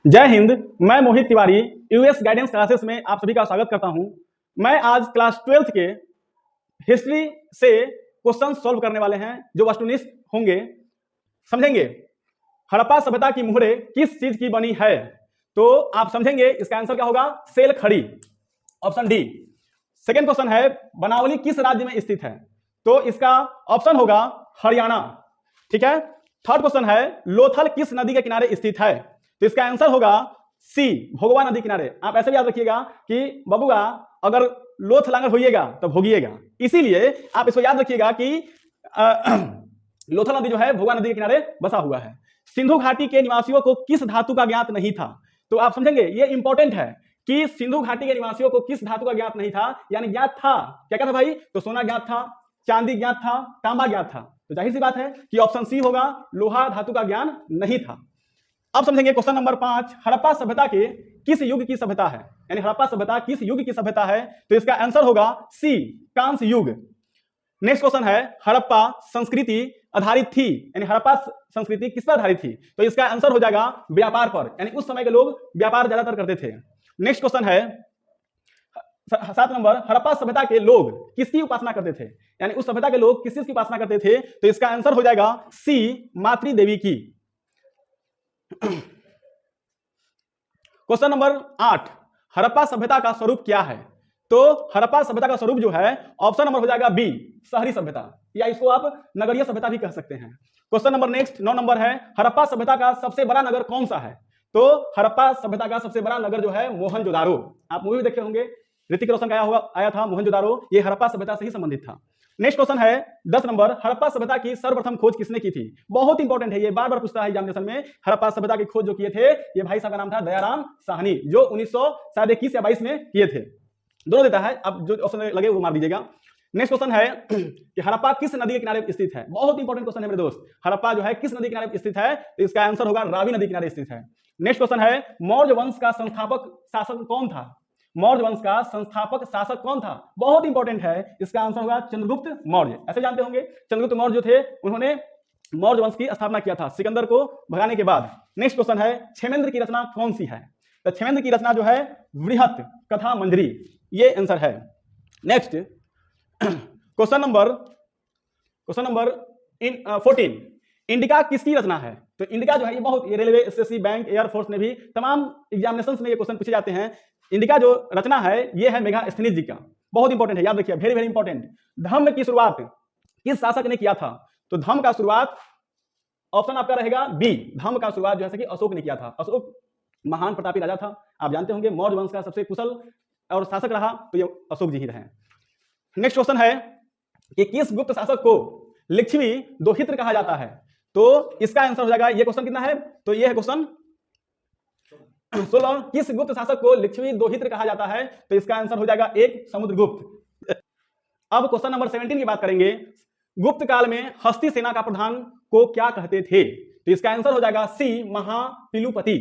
जय हिंद। मैं मोहित Tiwari US guidance classes में आप सभी का स्वागत करता हूं। मैं आज क्लास 12th के हिस्ट्री से क्वेश्चन सॉल्व करने वाले हैं जो वस्तुनिष्ठ होंगे। समझेंगे हड़प्पा सभ्यता की मुहरें किस चीज की बनी है, तो आप समझेंगे इसका आंसर क्या होगा, सेल खड़ी, ऑप्शन डी। सेकेंड क्वेश्चन है बनावली किस राज्य में स्थित है, तो इसका ऑप्शन होगा हरियाणा। ठीक है। थर्ड क्वेश्चन है लोथल किस नदी के किनारे स्थित है, तो इसका आंसर होगा सी, भोगवा नदी किनारे। आप ऐसे भी याद रखिएगा कि बबुआ अगर लोथ लांगर होइएगा तो भोगिएगा, इसीलिए आप इसको याद रखिएगा कि लोथल नदी जो है भोगवा नदी के किनारे बसा हुआ है। सिंधु घाटी के निवासियों को किस धातु का ज्ञात नहीं था, तो आप समझेंगे ये इंपॉर्टेंट है कि सिंधु घाटी के निवासियों को किस धातु का ज्ञात नहीं था, यानी ज्ञात था क्या क्या था भाई, तो सोना ज्ञात था, चांदी ज्ञात था, तांबा ज्ञात था। तो जाहिर सी बात है कि ऑप्शन सी होगा, लोहा धातु का ज्ञान नहीं था। अब समझेंगे क्वेश्चन नंबर 5, हड़प्पा सभ्यता के किस युग की सभ्यता है, यानी हड़प्पा सभ्यता किस युग की सभ्यता है, तो इसका आंसर होगा सी, कांस्य युग। नेक्स्ट क्वेश्चन है हड़प्पा संस्कृति आधारित थी, यानी हड़प्पा संस्कृति किस पर आधारित थी, तो इसका आंसर हो जाएगा व्यापार पर, यानी उस समय के लोग व्यापार ज्यादातर करते थे। नेक्स्ट क्वेश्चन है 7 नंबर, हड़प्पा सभ्यता के लोग किसकी उपासना करते थे, यानी उस सभ्यता के लोग किस चीज की उपासना करते थे, तो इसका आंसर हो जाएगा सी, मातृ देवी की। क्वेश्चन नंबर 8, हड़प्पा सभ्यता का स्वरूप क्या है, तो हड़प्पा सभ्यता का स्वरूप जो है ऑप्शन नंबर हो जाएगा बी, शहरी सभ्यता, या इसको आप नगरीय सभ्यता भी कह सकते हैं। क्वेश्चन नंबर नेक्स्ट 9 नंबर है हड़प्पा सभ्यता का सबसे बड़ा नगर कौन सा है, तो हड़प्पा सभ्यता का सबसे बड़ा नगर जो है मोहनजोदारो। आप मूवी देखे होंगे, ऋतिक रोशन का आया था मोहनजोदारो, ये हड़प्पा सभ्यता से ही संबंधित था। नेक्स्ट क्वेश्चन है 10 नंबर, हड़प्पा सभ्यता की सर्वप्रथम खोज किसने की थी, बहुत इंपॉर्टेंट है, ये बार बार पूछता है एग्जामिनेशन में। हड़प्पा सभ्यता की खोज जो किए थे ये भाई साहब का नाम था दयाराम साहनी, जो 1921 या 22 में किए थे, दोनों देता है, अब जो ऑप्शन लगे वो मार दीजिएगा। नेक्स्ट क्वेश्चन है कि हड़प्पा किस नदी के किनारे स्थित है, बहुत इंपॉर्टेंट क्वेश्चन है मेरे दोस्त, हड़प्पा जो है किस नदी के किनारे स्थित है, तो इसका आंसर होगा रावी नदी के किनारे स्थित है। नेक्स्ट क्वेश्चन है मौर्य वंश का संस्थापक शासक कौन था, मौर्य वंश का संस्थापक शासक कौन था, बहुत इंपॉर्टेंट है, इसका आंसर होगा चंद्रगुप्त मौर्य। ऐसे जानते होंगे चंद्रगुप्त मौर्य जो थे उन्होंने मौर्य वंश की स्थापना किया था सिकंदर को भगाने के बाद। नेक्स्ट क्वेश्चन है क्षेमेंद्र की रचना कौन सी है, तो क्षेमेंद्र की रचना जो है वृहत कथा मंजरी, ये आंसर है। नेक्स्ट क्वेश्चन नंबर 14, इंडिका किसकी रचना है, तो इंडिका जो है ये बहुत, ये रेलवे, एसएससी, बैंक, एयरफोर्स में भी तमाम एग्जामिनेशंस में ये क्वेश्चन पूछे जाते हैं। इंडिका जो रचना है ये है मेगास्थनीज जी का, बहुत इंपॉर्टेंट है, याद रखिए, वेरी वेरी इंपॉर्टेंट। धम्म की शुरुआत किस शासक ने किया था, तो धम्म का शुरुआत ऑप्शन आपका रहेगा बी, धम्म का शुरुआत जो है कि अशोक ने किया था। अशोक महान प्रतापी राजा था, आप जानते होंगे मौर्य वंश का सबसे कुशल और शासक रहा तो ये अशोक जी ही रहे। नेक्स्ट क्वेश्चन है कि किस गुप्त शासक को लिच्छवी दोहित्र कहा जाता है, तो इसका आंसर हो जाएगा, ये क्वेश्चन कितना है, तो ये है क्वेश्चन 16, किस गुप्त शासक को लिच्छवी दोहित्र कहा जाता है, तो इसका आंसर हो जाएगा 1, समुद्रगुप्त। अब क्वेश्चन नंबर 17 की बात करेंगे, गुप्त काल में हस्ती सेना का प्रधान को क्या कहते थे, तो इसका आंसर हो जाएगा सी, महापिलुपति।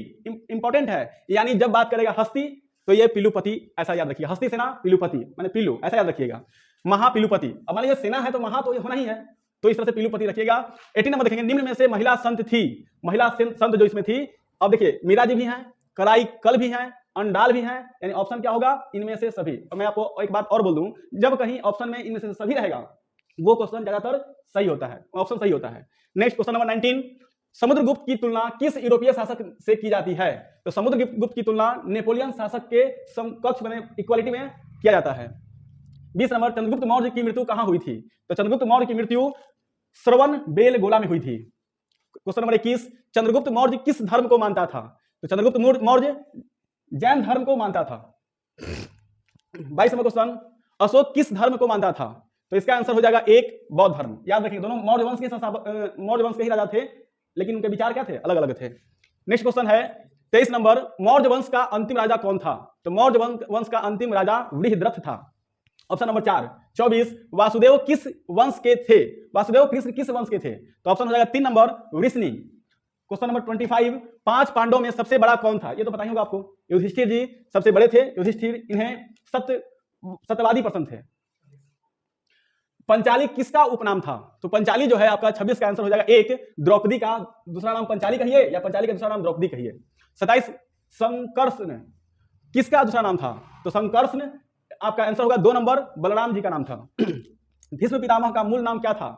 इंपॉर्टेंट है, यानी जब बात करेगा हस्ती तो ये पिलुपति, ऐसा याद रखिए, हस्ती सेना पिलुपति माने पिलु, ऐसा याद रखिएगा, महापिलुपति। अब मान लीजिए सेना है तो महा तो ये होना ही है, तो इस तरह से पिलुपति रखिएगा। 18 नंबर देखेंगे, निम्न में से महिला संत थी, महिला संत जो इसमें थी, अब देखिए मीरा जी भी हैं, कराई कल भी हैं, अंडाल भी हैं, यानी ऑप्शन क्या होगा, इनमें से सभी। और मैं आपको एक बात और बोल दूं, जब कहीं ऑप्शन में इनमें से सभी रहेगा वो क्वेश्चन ज्यादातर सही होता है, ऑप्शन सही होता है। नेक्स्ट क्वेश्चन नंबर 19, समुद्रगुप्त की तुलना किस यूरोपीय शासक से की जाती है, तो समुद्रगुप्त की तुलना नेपोलियन शासक के समकक्ष बने इक्वालिटी में किया जाता है। 20 नंबर, चंद्रगुप्त मौर्य की मृत्यु कहां हुई थी, तो चंद्रगुप्त मौर्य की मृत्यु श्रवण बेलगोला में हुई थी। क्वेश्चन नंबर 21, चंद्रगुप्त मौर्य किस धर्म को मानता था, तो चंद्रगुप्त मौर्य जैन धर्म को मानता था। 22 नंबर क्वेश्चन, अशोक किस धर्म को मानता था, तो इसका आंसर हो जाएगा 1, बौद्ध धर्म। याद रखिए दोनों मौर्य वंश के ही राजा थे, लेकिन उनके विचार क्या थे, अलग अलग थे। नेक्स्ट क्वेश्चन है 23 नंबर, मौर्य वंश का अंतिम राजा कौन था, तो मौर्य वंश का अंतिम राजा वृहद्रथ था, ऑप्शन नंबर 4। 24, वासुदेव किस वंश के थे, वासुदेव कृष्ण किस वंश के थे, तो ऑप्शन हो जाएगा 3 नंबर, वृष्णि। क्वेश्चन नंबर 25, 5 पांडवों में सबसे बड़ा कौन था, ये तो पता ही होगा आपको, युधिष्ठिर जी सबसे बड़े थे, युधिष्ठिर, इन्हें सत्यवादी पसंद थे। पंचाली किसका उपनाम था, तो पंचाली जो है आपका 26 का आंसर हो जाएगा 1, द्रौपदी का दूसरा नाम पंचाली कहिए या पंचाली का दूसरा नाम द्रौपदी कहिए। 27 संकर्षण किसका दूसरा नाम था? तो संकर्षण आपका आंसर होगा 2 नंबर, बलराम जी का नाम था। भीष्म पितामह का मूल नाम क्या था?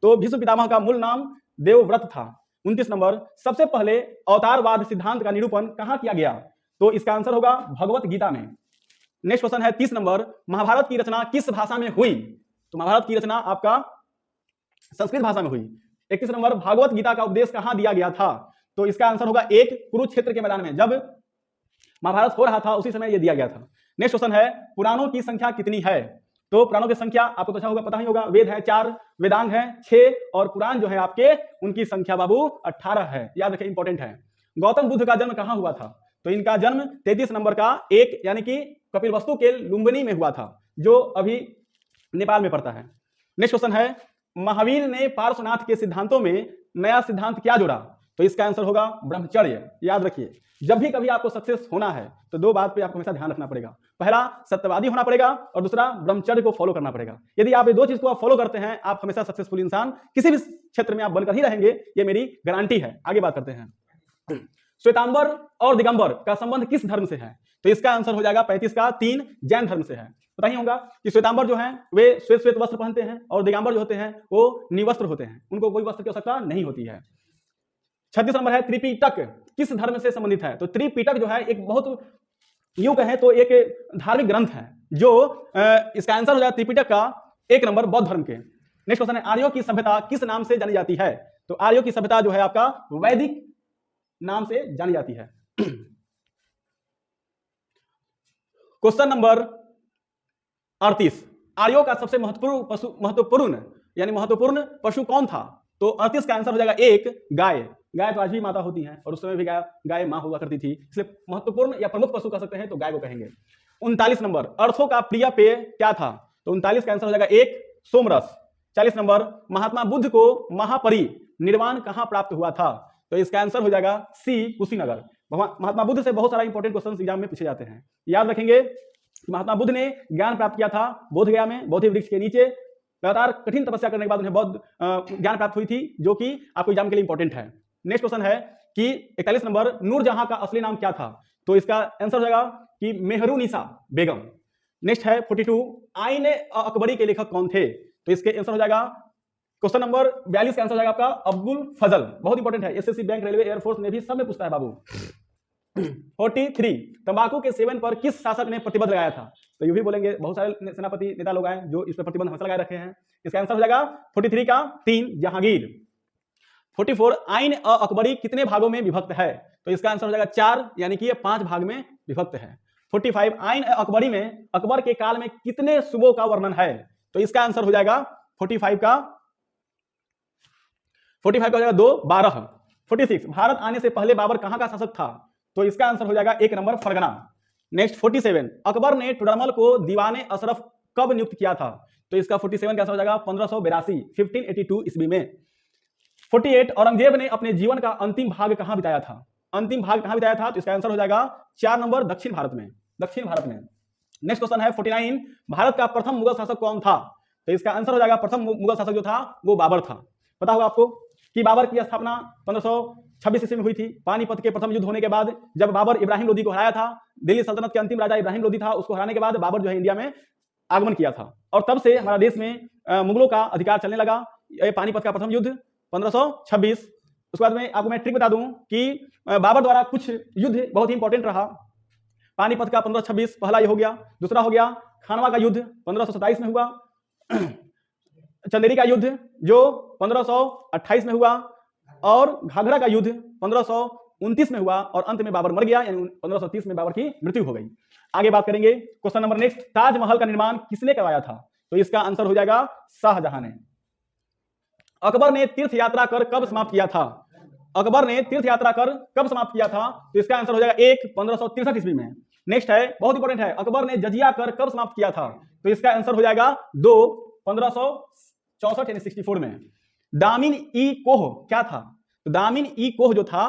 तो भीष्म पितामह का मूल नाम देवव्रत था। 29 नंबर, सबसे पहले अवतारवाद सिद्धांत का निरूपण कहां किया गया? तो इसका आंसर होगा भगवत गीता में। नेक्स्ट क्वेश्चन है 30 नंबर, महाभारत की रचना किस भाषा में हुई? तो महाभारत की रचना आपका संस्कृत भाषा में हुई। 31 नंबर, भागवत गीता का उपदेश कहां दिया गया था? तो इसका आंसर होगा 1 कुरुक्षेत्र के मैदान में, जब महाभारत हो रहा था उसी समय यह दिया गया था। नेक्स्ट क्वेश्चन है, पुराणों की संख्या कितनी है? तो पुराणों की संख्या आपको तो अच्छा होगा, पता ही होगा, वेद है 4, वेदांग है 6 और पुराण जो है आपके उनकी संख्या बाबू 18 है। याद रखिए, इंपॉर्टेंट है। गौतम बुद्ध का जन्म कहां हुआ था? तो इनका जन्म 33 नंबर का 1 यानी कि कपिलवस्तु के लुम्बिनी में हुआ था, जो अभी नेपाल में पड़ता है। नेक्स्ट क्वेश्चन है, महावीर ने पार्श्वनाथ के सिद्धांतों में नया सिद्धांत क्या जोड़ा? तो इसका आंसर होगा ब्रह्मचर्य। याद रखिए, जब भी कभी आपको सक्सेस होना है तो 2 बात पे आपको हमेशा ध्यान रखना पड़ेगा। पहला, सत्यवादी होना पड़ेगा और दूसरा, ब्रह्मचर्य को फॉलो करना पड़ेगा। यदि आप ये 2 चीज को आप फॉलो करते हैं, आप हमेशा सक्सेसफुल इंसान किसी भी क्षेत्र में आप बनकर ही रहेंगे, ये मेरी गारंटी है। आगे बात करते हैं, श्वेतांबर और दिगंबर का संबंध किस धर्म से है? तो इसका आंसर हो जाएगा 35 का 3 जैन धर्म से है। पता ही होगा कि श्वेतांबर जो है वे श्वेत श्वेत वस्त्र पहनते हैं और दिगंबर जो होते हैं वो निवस्त्र होते हैं, उनको कोई वस्त्र की आवश्यकता नहीं होती है। 36 नंबर है, त्रिपिटक किस धर्म से संबंधित है? तो त्रिपिटक जो है एक बहुत, यूं कहें तो एक धार्मिक ग्रंथ है, जो इसका आंसर हो जाएगा त्रिपिटक का 1 नंबर बौद्ध धर्म के। नेक्स्ट क्वेश्चन है, आर्यों की सभ्यता किस नाम से जानी जाती है? तो आर्यों की सभ्यता जो है आपका वैदिक नाम से जानी जाती है। क्वेश्चन नंबर 38, आर्यों का सबसे महत्वपूर्ण पशु कौन था? तो 38 का आंसर हो जाएगा 1 गाय। गाय तो आज भी माता होती है और उस समय भी गाय मां हुआ करती थी, इसलिए महत्वपूर्ण या प्रमुख पशु कह सकते हैं तो गाय को कहेंगे। 39 नंबर, अर्थों का प्रिय पेय क्या था? तो 39 का आंसर हो जाएगा 1 सोमरस। 40 नंबर, महात्मा बुद्ध को महापरि निर्वाण कहां प्राप्त हुआ था? तो इसका आंसर हो जाएगा सी कुशीनगर। महात्मा बुद्ध से बहुत सारा इंपॉर्टेंट क्वेश्चन एग्जाम में पूछे जाते हैं। याद रखेंगे, महात्मा बुद्ध ने ज्ञान प्राप्त किया था बोधगया में, बोधि वृक्ष के नीचे। लगातार कठिन तपस्या करने के बाद उन्हें बहुत ज्ञान प्राप्त हुई थी, जो कि आपको एग्जाम के लिए इंपॉर्टेंट है। नेक्स्ट क्वेश्चन है कि 41 नंबर, नूरजहां का असली नाम क्या था? तो इसका आंसर हो जाएगा कि मेहरुनिसा बेगम। नेक्स्ट है 42, आईन अकबरी के लेखक कौन थे? तो इसके आंसर हो जाएगा क्वेश्चन नंबर 42 का आंसर हो जाएगा आपका अब्दुल फजल। बहुत इंपॉर्टेंट है, SSC, bank, railway, air force, navy सब में पूछता है बाबू। 43, तंबाकू के सेवन पर किस शासक ने प्रतिबंध लगाया था? तो ये भी बोलेंगे, बहुत सारे सेनापति नेता लोग आए जो इस पर प्रतिबंध हमेशा लगाए रखे हैं। इसका आंसर हो जाएगा 43 का 3 जहांगीर। 44, आईन अकबरी कितने भागों में विभक्त है? तो इसका आंसर हो जाएगा 4 यानी कि ये 5 भाग में विभक्त है। 45, आईन अकबरी में अकबर के काल में कितने सूबों का वर्णन है? तो इसका आंसर हो जाएगा 45 का हो जाएगा 2 12। 46, भारत आने से पहले बाबर कहां का शासक था? तो इसका आंसर हो जाएगा 1 नंबर फरगना। नेक्स्ट 47, अकबर ने टुडरमल को दीवाने अशरफ कब नियुक्त किया था? तो इसका 47 का आंसर हो जाएगा 1582 1582 ईस्वी में। 48, औरंगजेब ने अपने जीवन का अंतिम भाग कहां बिताया था? अंतिम भाग कहां बिताया था? तो इसका आंसर हो जाएगा 4 नंबर दक्षिण भारत में। नेक्स्ट क्वेश्चन है 49, भारत का प्रथम मुगल शासक कौन था? तो इसका आंसर हो जाएगा प्रथम मुगल शासक जो था वो बाबर था। पता होगा आपको कि बाबर की स्थापना 1526 ईस्वी में हुई थी। पानीपत के प्रथम युद्ध होने के बाद जब बाबर इब्राहिम लोदी को हराया था, दिल्ली सल्तनत के अंतिम राजा इब्राहिम लोदी था, उसको हराने के बाद बाबर जो है इंडिया में आगमन किया था और तब से हमारा देश में मुगलों का अधिकार चलने लगा। ये पानीपत का प्रथम युद्ध 1526। उसके बाद में आपको मैं ट्रिक बता दूं कि बाबर द्वारा कुछ युद्ध बहुत ही इंपॉर्टेंट रहा। पानीपत का 1526 पहला ये हो गया। दूसरा हो गया खानवा का युद्ध 1527 में हुआ। चंदेरी का युद्ध जो 1528 में हुआ और घाघरा का युद्ध 1529 में हुआ और अंत में बाबर मर गया, यानी 1530 में बाबर की मृत्यु हो गई। आगे बात करेंगे क्वेश्चन नंबर नेक्स्ट, ताजमहल का निर्माण किसने करवाया था? तो इसका आंसर हो जाएगा शाहजहां ने। अकबर ने तीर्थ यात्रा कर कब समाप्त किया था? अकबर ने तीर्थ यात्रा कर कब समाप्त किया था? तो इसका आंसर हो जाएगा 1 1563 ईस्वी में। नेक्स्ट है बहुत इंपॉर्टेंट है, अकबर ने जजिया कर कब समाप्त किया था? तो इसका आंसर हो जाएगा 2 1564 यानी 64 में। दामिन ई कोह क्या था? तो दामिन ई कोह जो था